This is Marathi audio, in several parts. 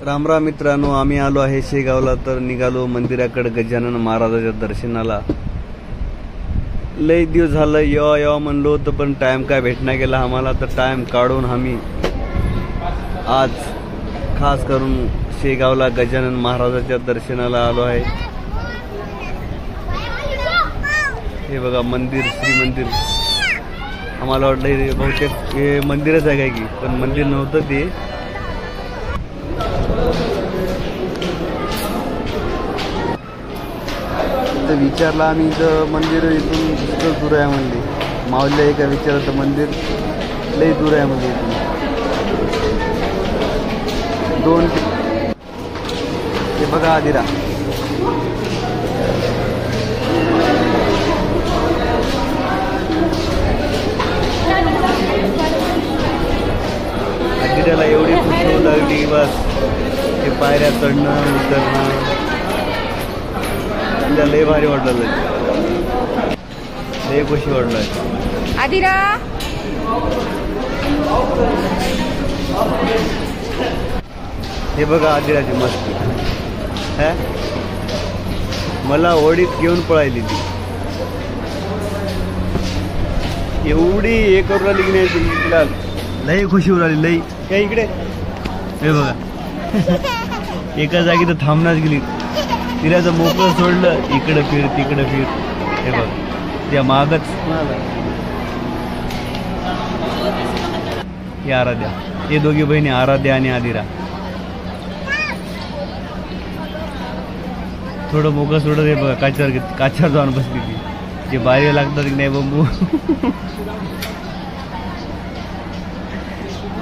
रामराम मित्रांनो, आम्ही आलो आहे शेगावला. तर निघालो मंदिराकडे गजानन महाराजाच्या दर्शनाला. लय दिवस झालं यावं म्हणलो होतं, पण टाइम काय भेटना गेला आम्हाला. तर टाइम काढून आम्ही आज खास करून शेगावला गजानन महाराजाच्या दर्शनाला आलो आहे. हे बघा मंदिर, श्री मंदिर. आम्हाला वाटलं बहुतेक हे मंदिरच आहे काय की, पण मंदिर नव्हतं ते. तर विचारलं आम्ही, इथं मंदिर इथून इतकं दूर आहे म्हणले. माऊलीला एका विचारलं तर मंदिर लई दूर आहे म्हणजे इथून 2. हे बघा आदिरा. आदिराला एवढी खुशी होऊ लागली बस. ते पायऱ्या चढणं उतरणं लय भारी वाटलं, लय खुशी वाटलं. आदिरा हे बघा आदिराची मस्ती. मला ओढीत घेऊन पळायली ती. एवढी हे करून राहिली की नाही तिला, लय खुशी होऊ राहिली लई. काय इकडे हे बघा एका जागी तर थांबणाच गेली. तिला जर मोकळं सोडलं इकडं फिर तिकडं फिर. हे बघ त्या मागच ही आराध्या. हे दोघी बहिणी आराध्या आणि आदिरा. थोडं मोकळं सोडत हे बघा काचावर जाऊन बसली ती. जे बाहेर लागतात की नाही बंबू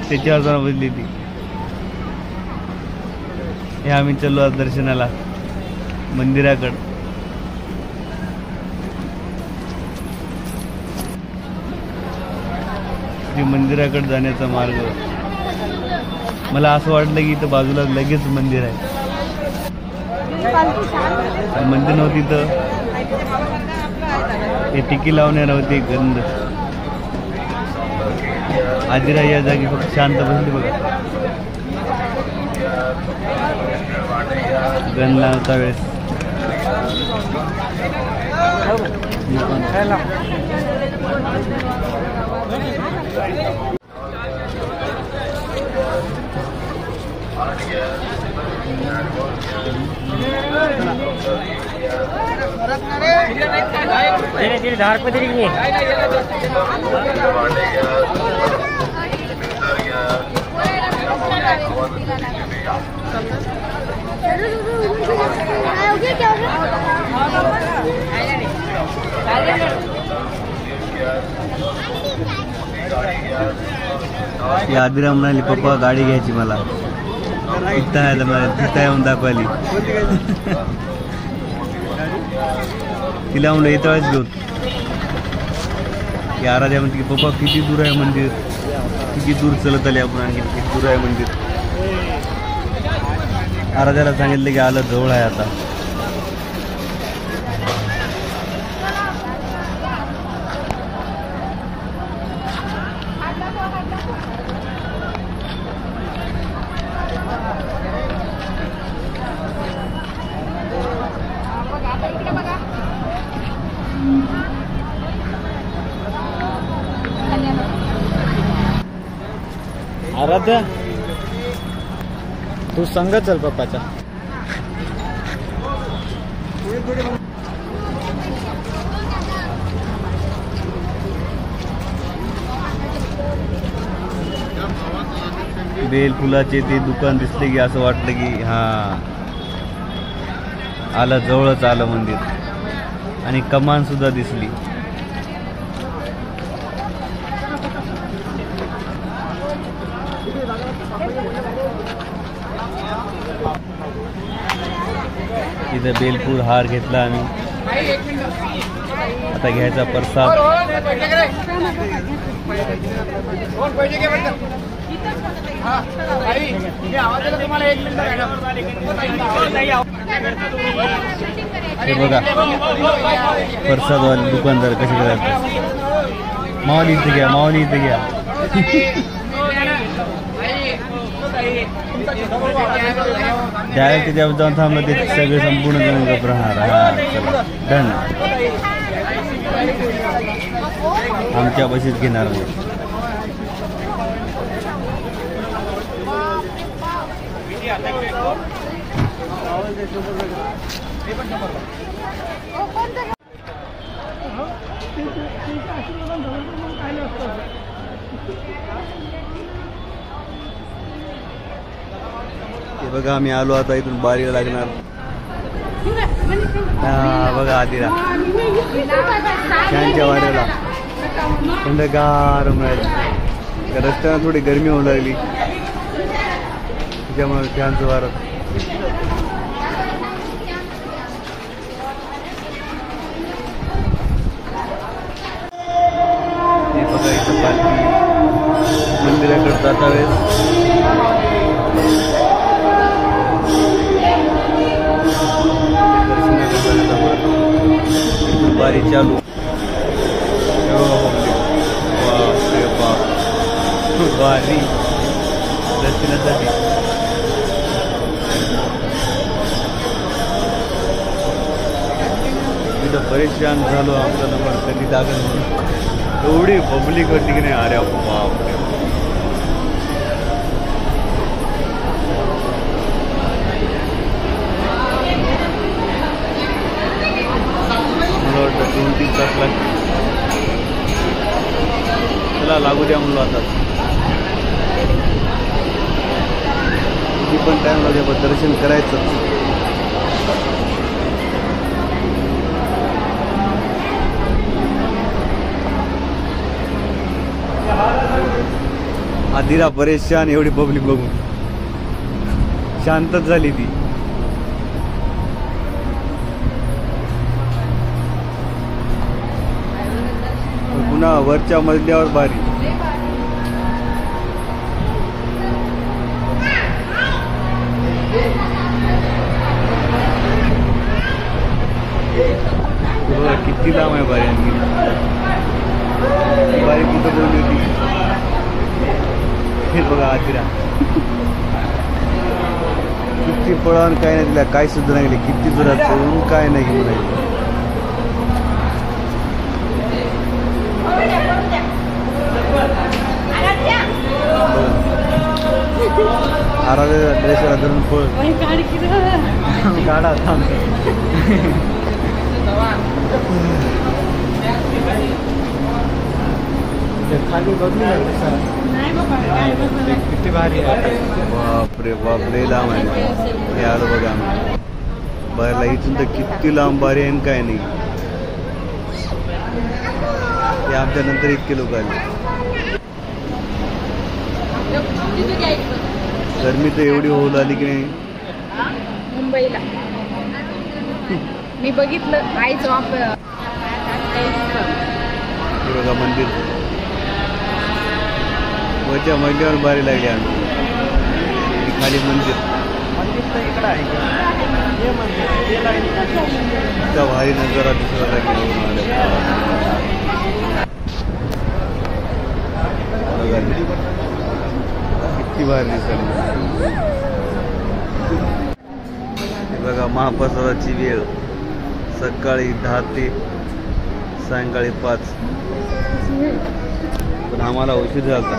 त्याच्यावर जाऊन बसली ती. हे आम्ही चाललो आज दर्शनाला मंदिराकडं. मंदिराकडे जाण्याचा मार्ग. मला असं वाटलं की इथं बाजूला लगेच मंदिर आहे. मंदिर नव्हती तर हे टिकी लावणार होती. गंध. आदिरा या जागी फक्त शांत बसली बघा. गंध लावता वेळेस धार पे देंगे. आदिरा म्हणाली पप्पा गाडी घ्यायची मला. इथं आहे मला तिथं येऊन दाखवायली. तिला म्हणलं येताच घेऊ. की आराध्या म्हणते की पप्पा किती दूर आहे मंदिर, किती दूर चलत आले आपण, आणखी किती दूर आहे मंदिर. आराध्याला सांगितलं की आलं जवळ आहे आता. आराध्या तू संग चल पप्पाच्या. बेलफुलाचे ते दुकान दिसले की असं वाटलं की हा आलं, जवळच आलं मंदिर. आणि कमान सुद्धा दिसली. इथं बेलफूल हार घेतला आम्ही. आता घ्यायचा प्रसाद. हे बघा प्रसादवाले दुकानदार कसे करतात. माऊली इथे घ्या, माऊली इथे घ्या. डायरेक्ट त्याच्यावर जाऊन थांबलं ते सगळे संपूर्ण जण गप राहणार. हा चला डन. आमच्या बशीत घेणार नाही. हे बघा आम्ही आलो आता इथून बारीला लागणार. हा बघा आधीला फॅनच्या वाऱ्याला थंडगार मिळाली. रस्त्याला थोडी गरमी होऊ लागली त्याच्यामुळे फॅनचं वारं. हे बघा इथं पालखी मंदिराकडे जाता वेळेस बारी चालू. बारी दर्शनासाठी तिथं परेशान झालो. आमचा नंबर कधी लागेल म्हणून एवढी पब्लिक होती की नाही. अरे बापरे. मला वाटतं 2-3 तास लागतील. चला लागू द्या म्हणलो आता. किती पण टाइम लागेल पण दर्शन करायचं. आधीला परेशान एवढी पब्लिक बघून शांतच झाली ती. पुन्हा वरच्या मजल्यावर बारी. किती लांब आहे बारी. आणखी बारी कुठं बोलली होती हे बघा आदिरा. किती पळावून काय नाही दिला. काय सुद्धा नाही गेले. किती जोरात पळून काय नाही म्हणायचं. आराध्या ड्रेसला धरून पळ गाडा खाली बघली किती भारी आहे. बापरे बापरे लांब आहे. हे आलं बघा आम्ही बाहेरला. इथून तर किती लांब बारी आहे काय नाही. हे आमच्या नंतर इतके लोक आले. गरमी तर एवढी होऊ लागली की नाही. मुंबईला मी बघितलं आईच वापर. हे बघा मंदिर वरच्या मजल्यावर बारी लागली. आम्ही खाली मंदिर. इकडं आहे इतका भारी नजारा दिसला किती भारी दिसला. हे बघा महाप्रसादाची वेळ सकाळी 10 ते सायंकाळी 5. पण आम्हाला उशीर झाला.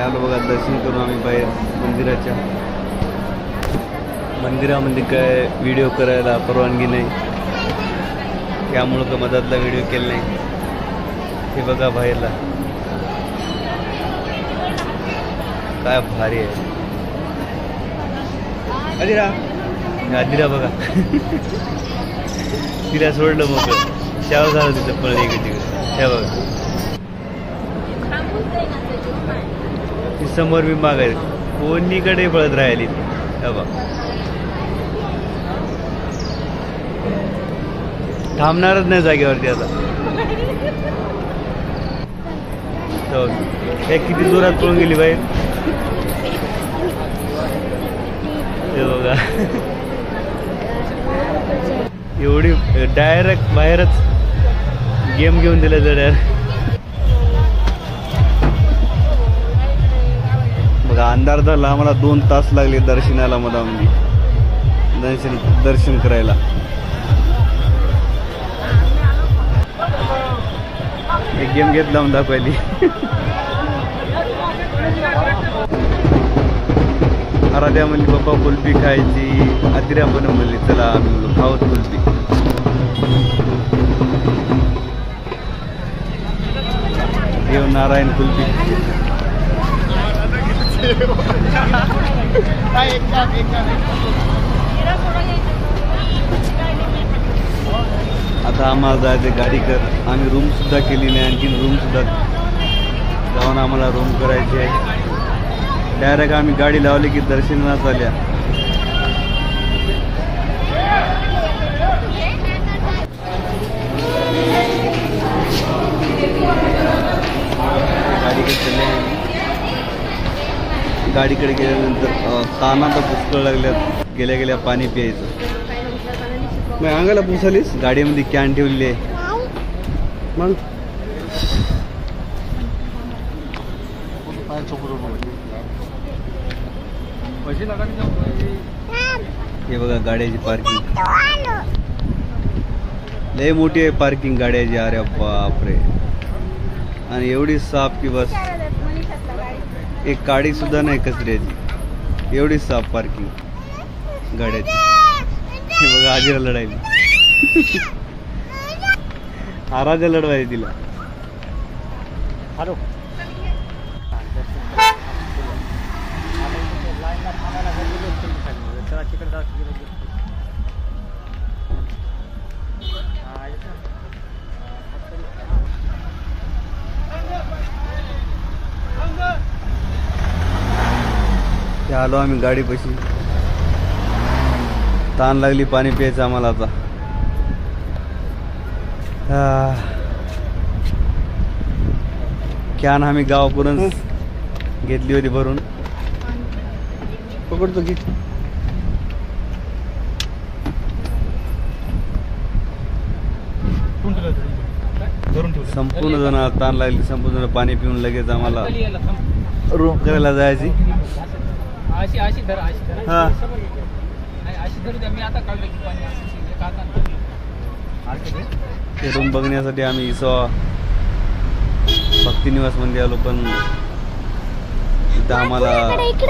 आलो बघा दर्शन करून आम्ही बाहेर मंदिराच्या. मंदिरामध्ये काय व्हिडिओ करायला परवानगी नाही त्यामुळं का मधातला व्हिडिओ केला नाही. हे बघा बाहेरला काय भारी आहे. आदिरा बघा तिला सोडलं मग शाव झालं तिथं पळ इकडे तिकडे. हे बघा ती समोर मी मागाय कोणीकडे पळत राहिली. हे बघा थांबणारच नाही जागेवरती आता. हे किती जोरात पळून गेली बाहेर. हे बघा एवढी डायरेक्ट बाहेरच गेम घेऊन दिलं जड्यार. बघा अंधार झाला, आम्हाला 2 तास लागले दर्शनाला मधामध्ये दर्शन करायला. एक गेम घेतला म्हणून दाखवायली. आराध्या म्हणली पप्पा कुल्फी खायची, आदिरा पण म्हणली चला आम्ही खाऊत कुल्फी. देव नारायण कुल्फी. आता आम्हाला जायचं गाडी कर. आम्ही रूम सुद्धा केली नाही, आणखीन रूम सुद्धा जाऊन आम्हाला रूम करायची आहे. डायरेक्ट आम्ही गाडी लावली की दर्शनाला आल्या. गाडीकडे गेल्यानंतर काना तर पुष्कळ लागल्यात. गेल्या गेल्या पाणी प्यायचं. मग अंगाला पुसालीस. गाडीमध्ये कॅन ठेवलेली आहे. मग हे बघा गाड्याची पार्किंग लय मोठी आहे. पार्किंग गाड्याची. अरे बापरे. आणि एवढी साफ की बस एक गाडी सुद्धा नाही कचऱ्याची. एवढी साफ पार्किंग गाड्याची. हे बघा आजीला लढायली. आराध्या लढवायची तिला. हॅलो आलो आम्ही गाडीपाशी. ताण लागली पाणी प्यायचं आम्हाला आता. कॅन आम्ही गावाकडून घेतली होती भरून. पकडतो की संपूर्ण जण ताण लागली. संपूर्ण पाणी पिऊन लगेच आम्हाला रूम करायला जायची. हा ते रूम बघण्यासाठी आम्ही भक्तिनिवास मध्ये आलो, पण इथं आम्हाला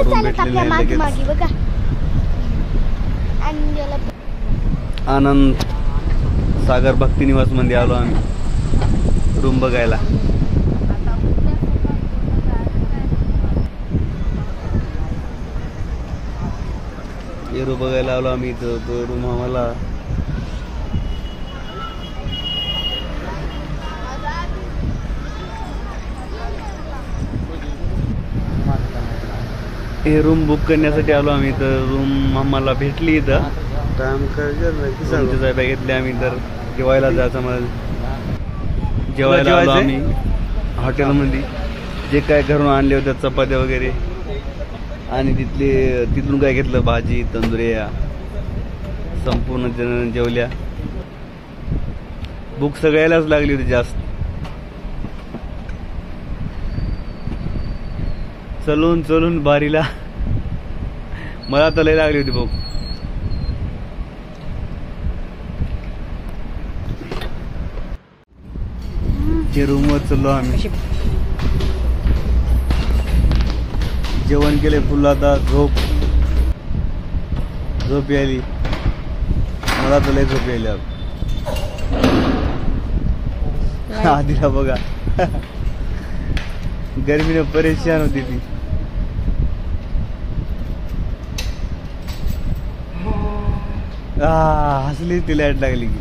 रूम भेटलेली नाही लगेच. आनंद सागर भक्तिनिवास मध्ये आलो आम्ही रूम बघायला. हे रूम बघायला आलो आम्ही. इथं तो रूम आम्हाला हे रूम बुक करण्यासाठी आलो आम्ही. तर रूम आम्हाला भेटली इथं. जायला घेतली आम्ही. तर जेवायला जायचं मला. जेवायला आलो आम्ही हॉटेलमध्ये. जे काय घरून आणले होते चपात्या वगैरे, आणि तिथून काय घेतलं भाजी तंदुऱ्या. संपूर्ण जण जेवल्या. भूक सगळ्यालाच लागली होती जास्त. चलून चलून बारीला मला तर लय लागली होती भूक. ते रूमवर चललो आम्ही. जेवण केले फुल. आता झोप यायली मला तर लय झोप यायली. आधीला बघा गर्मीने परेशान होती ती. हसली ती लाईट लागली की.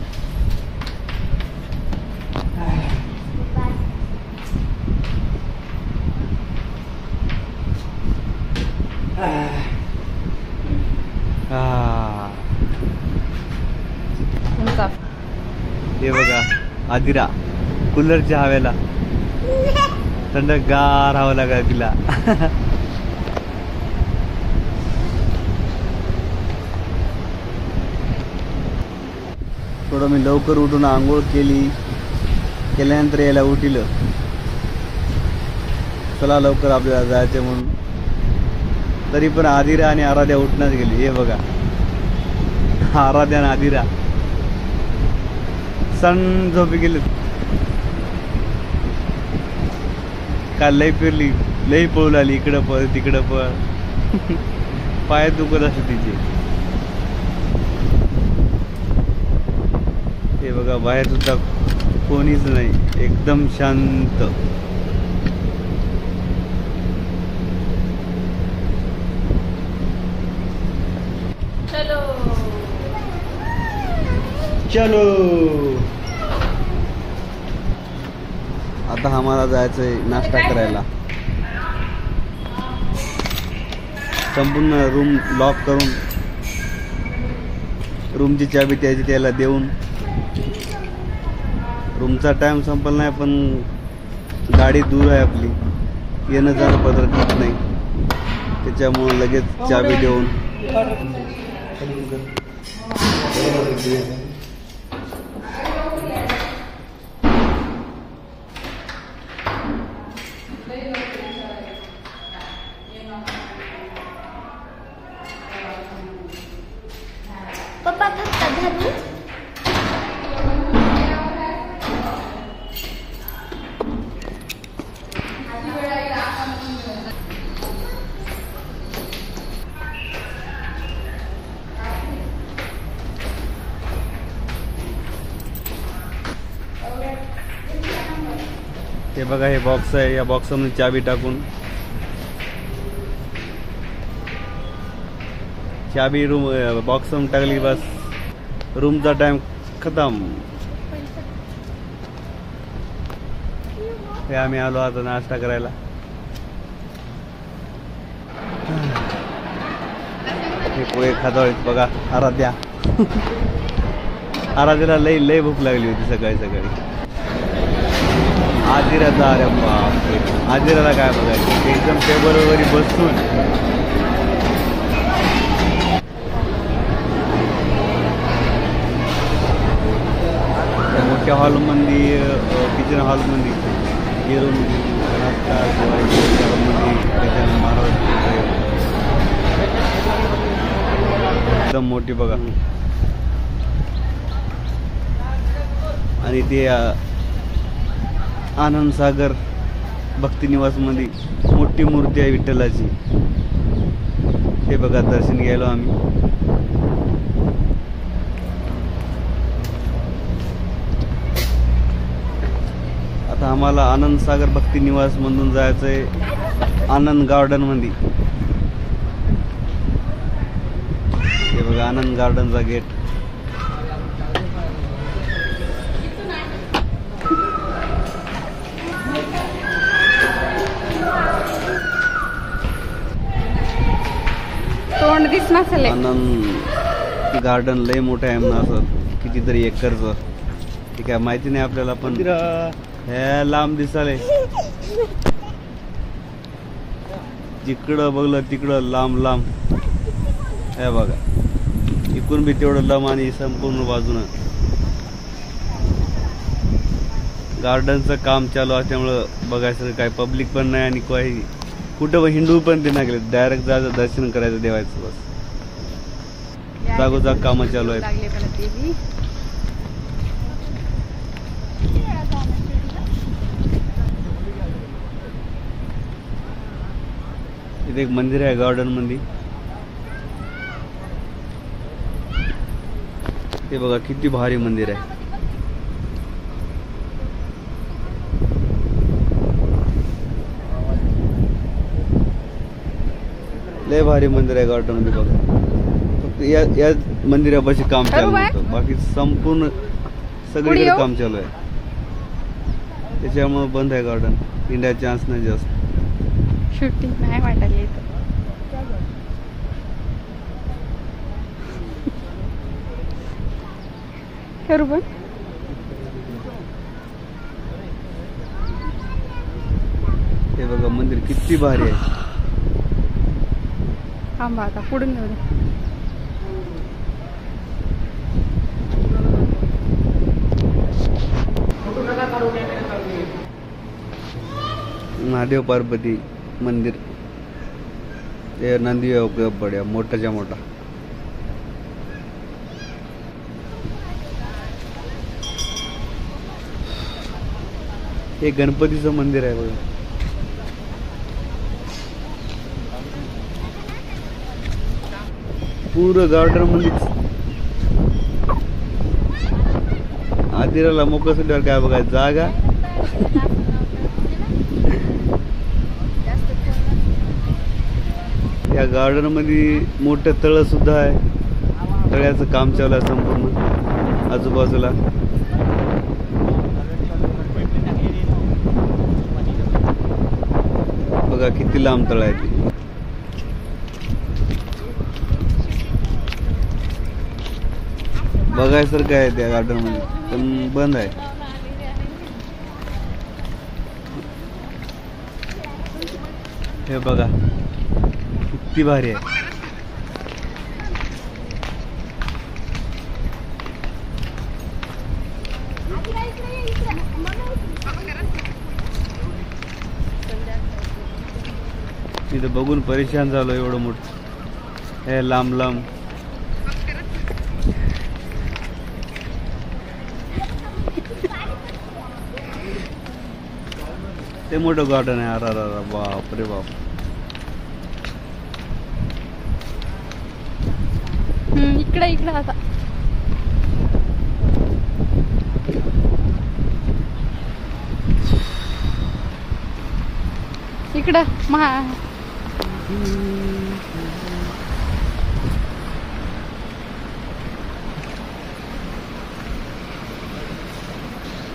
हे बघा आदिरा कूलरच्या हवेला थंडगार हवा लागा तिला. थोडं मी लवकर उठून आंघोळ केली. केल्यानंतर यायला उठिलं, चला लवकर आपल्याला जायचं म्हणून. तरी पण आदिरा आणि आराध्या उठणंच गेली. हे बघा, आराध्या आणि आदिरा सण झोपी गेले. काल लई फिरली, लई पळू आली, इकडं पळ तिकडं पळ. पाय दुखत असते तिचे. हे बघा, बाहेर सुद्धा कोणीच नाही, एकदम शांत. चलो चलो, आता आम्हाला जायचंय नाश्ता करायला. संपूर्ण रूम लॉक करून रूमची चाबी त्याला देऊन. रूमचा टाइम संपला नाही, पण गाडी दूर आहे आपली, येणं जाणं पदरत नाही, त्याच्यामुळे लगेच चाबी देऊन पप्पा फक्त धरू. हे बघा, हे बॉक्स आहे, या बॉक्समध्ये चाबी टाकून चाबी रूम बॉक्समध्ये टाकली, बस रूमचा टाइम खतम. हे आम्ही आलो आता नाश्ता करायला. हे पोहे खातो बघा. आराध्या आराध्याला लई लई भूक लागली होती सकाळी सकाळी. आदिराचा, अरे बापरे, आदिराला काय बघायचं, एकदम टेबल वगैरे बसून मोठ्या हॉलमध्ये, किचन हॉलमध्ये येऊन नाश्ता गजानन महाराज एकदम मोठी बघा. आणि ते आनंद सागर भक्ती निवास मध्ये मोठी मूर्ती आहे विठ्ठलाची. हे बघा, दर्शन घ्यायला आम्ही. आता आम्हाला आनंद सागर भक्ती निवास मधून जायचंय आनंद गार्डन मध्ये. हे बघा, आनंद गार्डनचा गेट. तोंड दिसणार असेल. आनंद गार्डन लय मोठं आहे म्हणा, असं कितीतरी एकरचं. ते काय माहिती नाही आपल्याला, पण हे लांब दिसाले. जिकडं बघलं तिकडं लांब लांब. हे बघा, इकडून बी तेवढं लांब आणि संपूर्ण बाजूनं गार्डनचं काम चालू असल्यामुळं बघायचं काय पब्लिक पण नाही आणि काही कुठं हिंडू पण ते नाही गेले. डायरेक्ट जायचं, दर्शन करायचं देवायचं, बस जागोजाग कामं चालू आहेत. इथे एक मंदिर आहे गार्डन मध्ये. ते बघा किती भारी मंदिर आहे. लय भारी मंदिर आहे गार्डन मध्ये बघा. फक्त या मंदिरापाशी काम चालू होतं, बाकी संपूर्ण सगळीकडे काम चालू आहे. त्याच्यामुळे बंद आहे गार्डन, इंडिया चान्स नाही जास्त. शूटिंग नाही वाटायला येत. करू पण हे बघा मंदिर किती भारी आहे. थांबा आता पुढून जाऊ दे. फोटो नका काढू. महादेव पार्वती मंदिर ते नंदी बड्या मोठाच्या मोठा. हे गणपतीचं मंदिर आहे बघा. पूर्ण गार्डन मध्येच आदिराला मोकळं सुटल्यावर काय बघायचं जागा. या गार्डन मध्ये मोठं तळ सुद्धा आहे. तळ्याचं काम चालू आहे संपूर्ण आजूबाजूला. बघा किती लांब तळ आहे ते. बघायसारखं आहे त्या गार्डन मध्ये पण बंद आहे. हे बघा किती भारी आहे. तिथं बघून परेशान झालो. एवढं मोठं हे लांब लांब. ते मोठं गार्डन आहे. अरा बाप रे बाप. इकडे इकडे आता इकडं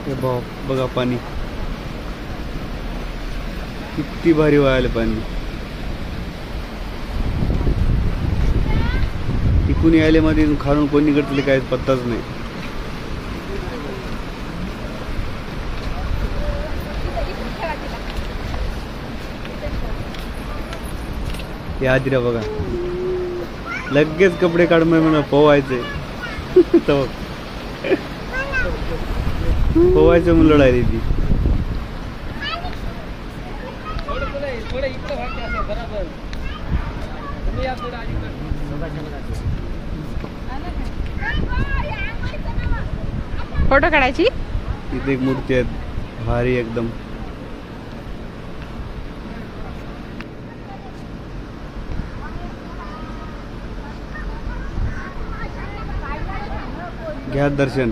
हे बाप बघा पाणी किती भारी वाहायला पाणी. इकून यायले मध्ये खालून कोणी करतले काय पत्ताच नाही. हे आदिरा बघा लगेच कपडे काढून म्हणून पोवायचे. पोवायचं म्हणून लढायली ती. फोटो काढायची. इथे एक मूर्ती आहे भारी एकदम. घ्या दर्शन.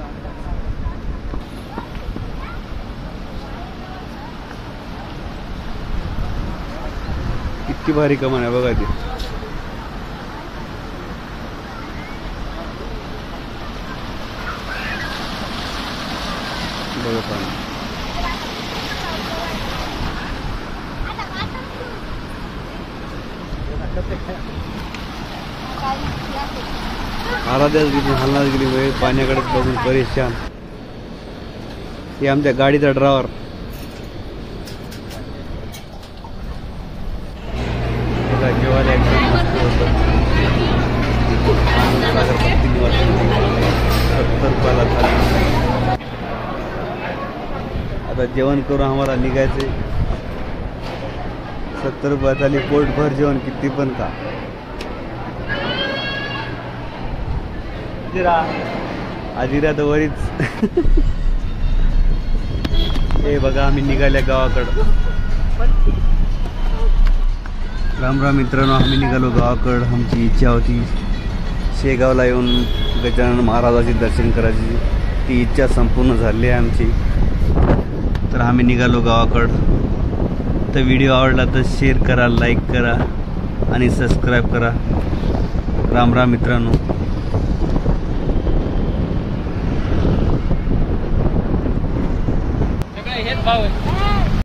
किती भारी कमान आहे बघा ती. बघा पाणी. आराध्याच गेली हलणार गेली वेळ पाण्याकडे बघून परेशान. हे आमच्या गाडीचा ड्रायव्हर. जेवायला एकदम मस्त होतं. 70 रुपयाला थाळी. आता जेवण करून आम्हाला निघायचे. 70 रुपये थाळी पोटभर जेवण किती पण का. आजिरा तर वरीच. हे बघा आम्ही निघाल्या गावाकडं. राम राम मित्रांनो, आम्ही निघालो गावाकडं. आमची इच्छा होती शेगावला येऊन गजानन महाराजाचे दर्शन करायची. ती इच्छा संपूर्ण झाली आहे आमची. तर आम्ही निघालो गावाकडं. तर व्हिडिओ आवडला तर शेअर करा, लाईक करा आणि सबस्क्राईब करा. राम राम मित्रांनो. हेच भाव आहे.